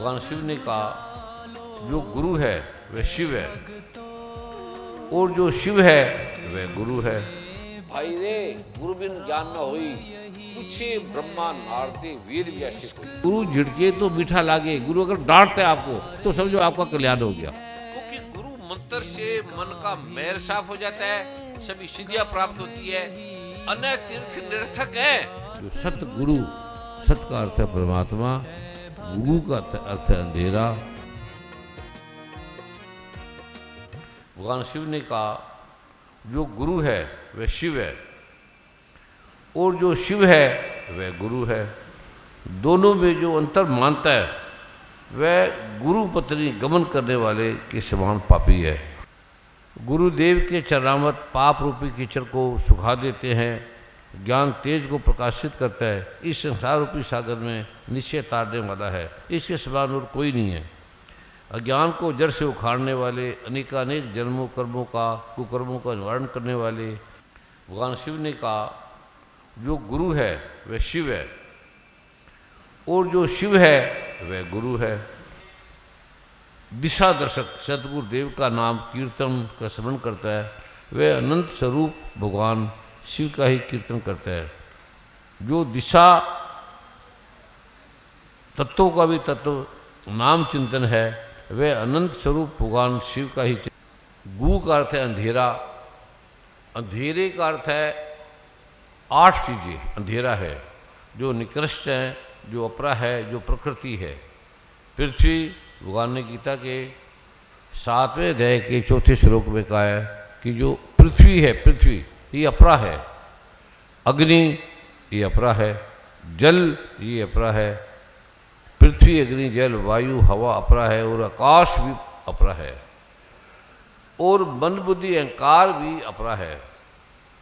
भगवान शिव ने कहा जो गुरु है वह शिव है और जो शिव है वह गुरु है। भाई रे गुरु बिन ज्ञान न होई, पूछे ब्रह्मा नारदे वेद व्यासे कोई। गुरु झिड़के तो मीठा लागे, गुरु अगर डांटते आपको तो समझो आपका कल्याण हो गया। क्योंकि गुरु मंत्र से मन का मैल साफ हो जाता है, सभी सिद्धियां प्राप्त होती है, अन्य तीर्थ निरर्थक है। जो सत गुरु, सत का अर्थ है परमात्मा, गुरु का अर्थ है अंधेरा। भगवान शिव ने कहा जो गुरु है वह शिव है और जो शिव है वह गुरु है। दोनों में जो अंतर मानता है वह गुरु पत्नी गमन करने वाले के समान पापी है। गुरुदेव के चरणामृत पाप रूपी कीचड़ को सुखा देते हैं, ज्ञान तेज को प्रकाशित करता है, इस संसार रूपी सागर में निश्चय तारने वाला है, इसके समान और कोई नहीं है। अज्ञान को जड़ से उखाड़ने वाले, अनेकानेक जन्मों कर्मों का, कुकर्मों का निवारण करने वाले भगवान शिव ने कहा जो गुरु है वह शिव है और जो शिव है वह गुरु है। दिशा दर्शक सतगुरुदेव का नाम कीर्तन का स्मरण करता है, वह अनंत स्वरूप भगवान शिव का ही कीर्तन करता है। जो दिशा तत्वों का भी तत्व नाम चिंतन है, वह अनंत स्वरूप भगवान शिव का ही। गु का अर्थ है अंधेरा, अंधेरे का अर्थ है 8 चीजें अंधेरा है, जो निकृष्ट है, जो अपरा है, जो प्रकृति है। पृथ्वी, भगवान ने गीता के 7वें अध्याय के 4थे श्लोक में कहा है कि जो पृथ्वी है, पृथ्वी ये अपरा है, अग्नि ये अपरा है, जल ये अपरा है, पृथ्वी अग्नि जल वायु हवा अपरा है और आकाश भी अपरा है और मन बुद्धि अहंकार भी अपरा है।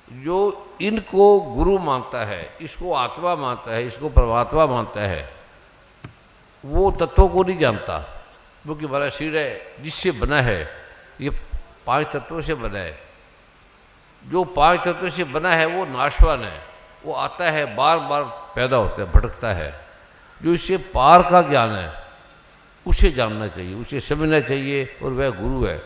जो इनको गुरु मानता है, इसको आत्मा मानता है, इसको परमात्मा मानता है, वो तत्वों को नहीं जानता। क्योंकि हमारा शरीर है जिससे बना है, ये 5 तत्वों से बना है। जो 5 तत्वों से बना है वो नाशवान है, वो आता है बार बार पैदा होता है, भटकता है। जो इससे पार का ज्ञान है उसे जानना चाहिए, उसे समझना चाहिए और वह गुरु है।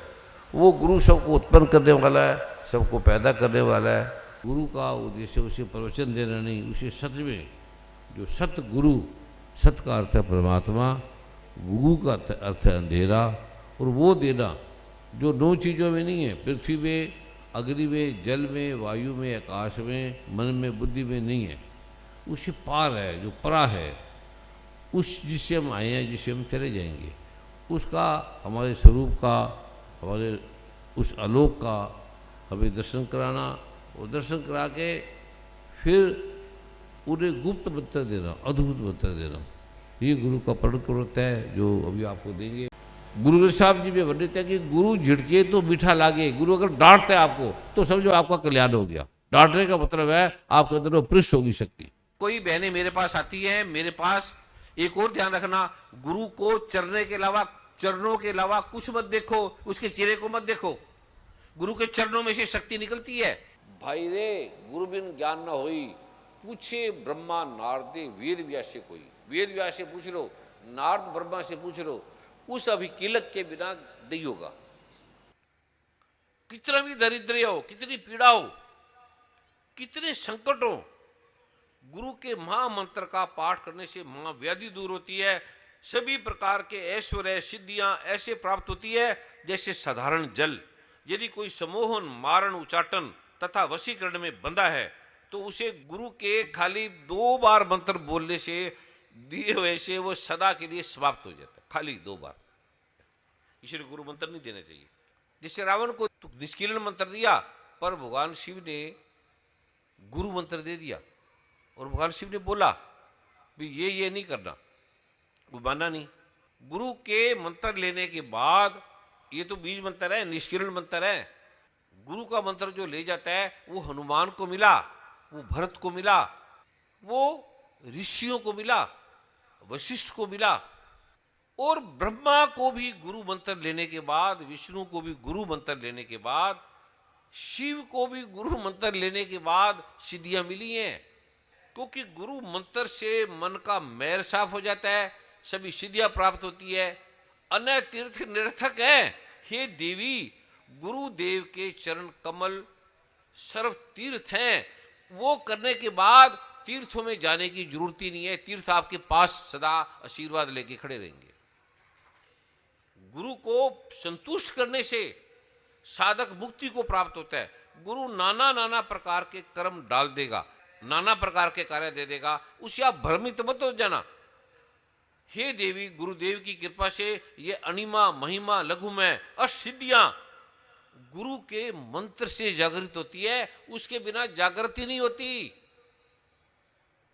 वो गुरु सबको उत्पन्न करने वाला है, सबको पैदा करने वाला है। गुरु का उद्देश्य उसे प्रवचन देना नहीं, उसे सच में जो सत गुरु, सत का अर्थ है परमात्मा, गुरु का अर्थ है अंधेरा, और वो देना जो 9 चीज़ों में नहीं है, पृथ्वी में, अग्नि में, जल में, वायु में, आकाश में, मन में, बुद्धि में नहीं है, उसे पार है, जो परा है, उस जिससे हम आए हैं, जिससे हम चले जाएंगे, उसका, हमारे स्वरूप का, हमारे उस आलोक का हमें दर्शन कराना और दर्शन करा के फिर उन्हें गुप्त मंत्र देना, अद्भुत मंत्र देना, ये गुरु का प्रकट होता है जो अभी आपको देंगे। गुरु ग्रंथ साहब जी में वर्णित है कि गुरु झिड़के तो मीठा लागे, गुरु अगर डांटते आपको तो समझो आपका कल्याण हो गया। डांटने का मतलब है आपके अंदर वो पृष्ठ होगी शक्ति। कोई बहनें मेरे पास आती है, मेरे पास एक और ध्यान रखना, गुरु को चरणों के अलावा कुछ मत देखो, उसके चेहरे को मत देखो, गुरु के चरणों में से शक्ति निकलती है। भाई रे गुरु बिन ज्ञान न होई, पूछे ब्रह्मा नारदे वेद व्यासे कोई। वेद व्यास से पूछ लो, नारद ब्रह्मा से पूछ लो, उस अभिकीलक के बिना नहीं होगा। कितना भी दरिद्र हो, कितनी पीड़ा हो, कितने संकट हो, गुरु के महामंत्र का पाठ करने से महाव्याधि दूर होती है। सभी प्रकार के ऐश्वर्य सिद्धियां ऐसे प्राप्त होती है जैसे साधारण जल। यदि कोई सम्मोहन, मारण, उचाटन तथा वशीकरण में बंधा है तो उसे गुरु के खाली 2 बार मंत्र बोलने से, दिए हुए से, वो सदा के लिए समाप्त हो जाता है। खाली 2 बार, इसलिए गुरु मंत्र नहीं देना चाहिए। जिससे रावण को तो निष्कीलन मंत्र दिया, पर भगवान शिव ने गुरु मंत्र दे दिया और भगवान शिव ने बोला भी ये नहीं करना, वो माना नहीं। गुरु के मंत्र लेने के बाद, ये तो बीज मंत्र है, निष्किरण मंत्र है, गुरु का मंत्र जो ले जाता है वो हनुमान को मिला, वो भरत को मिला, वो ऋषियों को मिला, वशिष्ठ को मिला, और ब्रह्मा को भी गुरु मंत्र लेने के बाद, विष्णु को भी गुरु मंत्र लेने के बाद, शिव को भी गुरु मंत्र लेने के बाद सिद्धियां मिली हैं। क्योंकि गुरु मंत्र से मन का मैल साफ हो जाता है, सभी सिद्धियां प्राप्त होती है। अन्य तीर्थ निरर्थक है। हे देवी, गुरुदेव के चरण कमल सर्व तीर्थ हैं। वो करने के बाद तीर्थों में जाने की जरूरत ही नहीं है। तीर्थ आपके पास सदा आशीर्वाद लेके खड़े रहेंगे। गुरु को संतुष्ट करने से साधक मुक्ति को प्राप्त होता है। गुरु नाना नाना प्रकार के कर्म डाल देगा, नाना प्रकार के कार्य दे देगा, उससे आप भ्रमित मत हो जाना। हे देवी, गुरुदेव की कृपा से ये अणिमा महिमा लघुमय असिद्धियां गुरु के मंत्र से जागृत होती है। उसके बिना जागृति नहीं होती।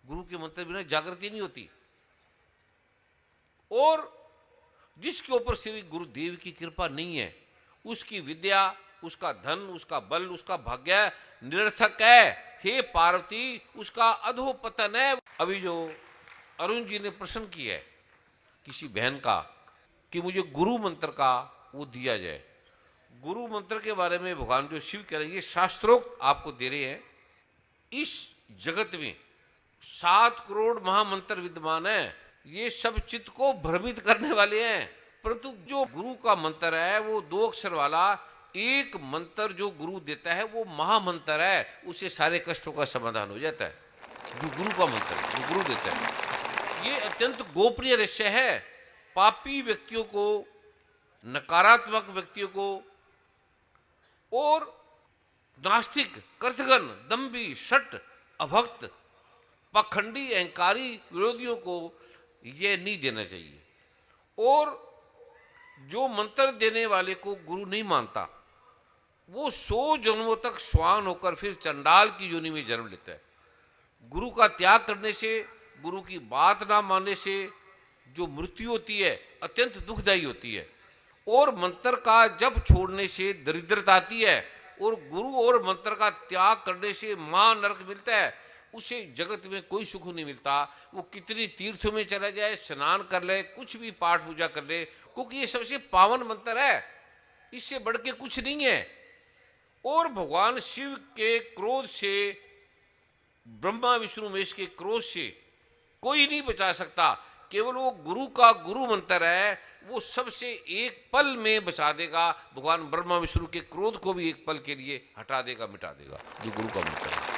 गुरु के मंत्र बिना जागृति नहीं होती। और जिसके ऊपर श्री गुरुदेव की कृपा नहीं है, उसकी विद्या, उसका धन, उसका बल, उसका भाग्य निरर्थक है। हे पार्वती, उसका अधोपतन है। अभी जो अरुण जी ने प्रश्न किया है किसी बहन का कि मुझे गुरु मंत्र का वो दिया जाए, गुरु मंत्र के बारे में भगवान जो शिव कह रहे हैं, ये शास्त्रोक्त आपको दे रहे हैं। इस जगत में 7 करोड़ महामंत्र विद्यमान है। ये सब चित्त को भ्रमित करने वाले हैं, परंतु जो गुरु का मंत्र है वो 2 अक्षर वाला एक मंत्र जो गुरु देता है वो महामंत्र है। उससे सारे कष्टों का समाधान हो जाता है। जो गुरु का मंत्र है, जो गुरु देता है, ये अत्यंत गोपनीय रहस्य है। पापी व्यक्तियों को, नकारात्मक व्यक्तियों को और नास्तिक, कृतघ्न, दंभी, शठ, अभक्त, पाखंडी, अहंकारी विरोधियों को यह नहीं देना चाहिए। और जो मंत्र देने वाले को गुरु नहीं मानता, वो 100 जन्मों तक श्वान होकर फिर चंडाल की योनि में जन्म लेता है। गुरु का त्याग करने से, गुरु की बात ना मानने से जो मृत्यु होती है अत्यंत दुखदायी होती है। और मंत्र का जब छोड़ने से दरिद्रता आती है। और गुरु और मंत्र का त्याग करने से महानरक मिलता है। उसे जगत में कोई सुख नहीं मिलता। वो कितनी तीर्थों में चला जाए, स्नान कर ले, कुछ भी पाठ पूजा कर ले, क्योंकि ये सबसे पावन मंत्र है। इससे बढ़ के कुछ नहीं है। और भगवान शिव के क्रोध से, ब्रह्मा विष्णु महेश के क्रोध से कोई नहीं बचा सकता। केवल वो गुरु का गुरु मंत्र है, वो सबसे एक पल में बचा देगा। भगवान ब्रह्मा विष्णु के क्रोध को भी एक पल के लिए हटा देगा, मिटा देगा, जो गुरु का मंत्र है।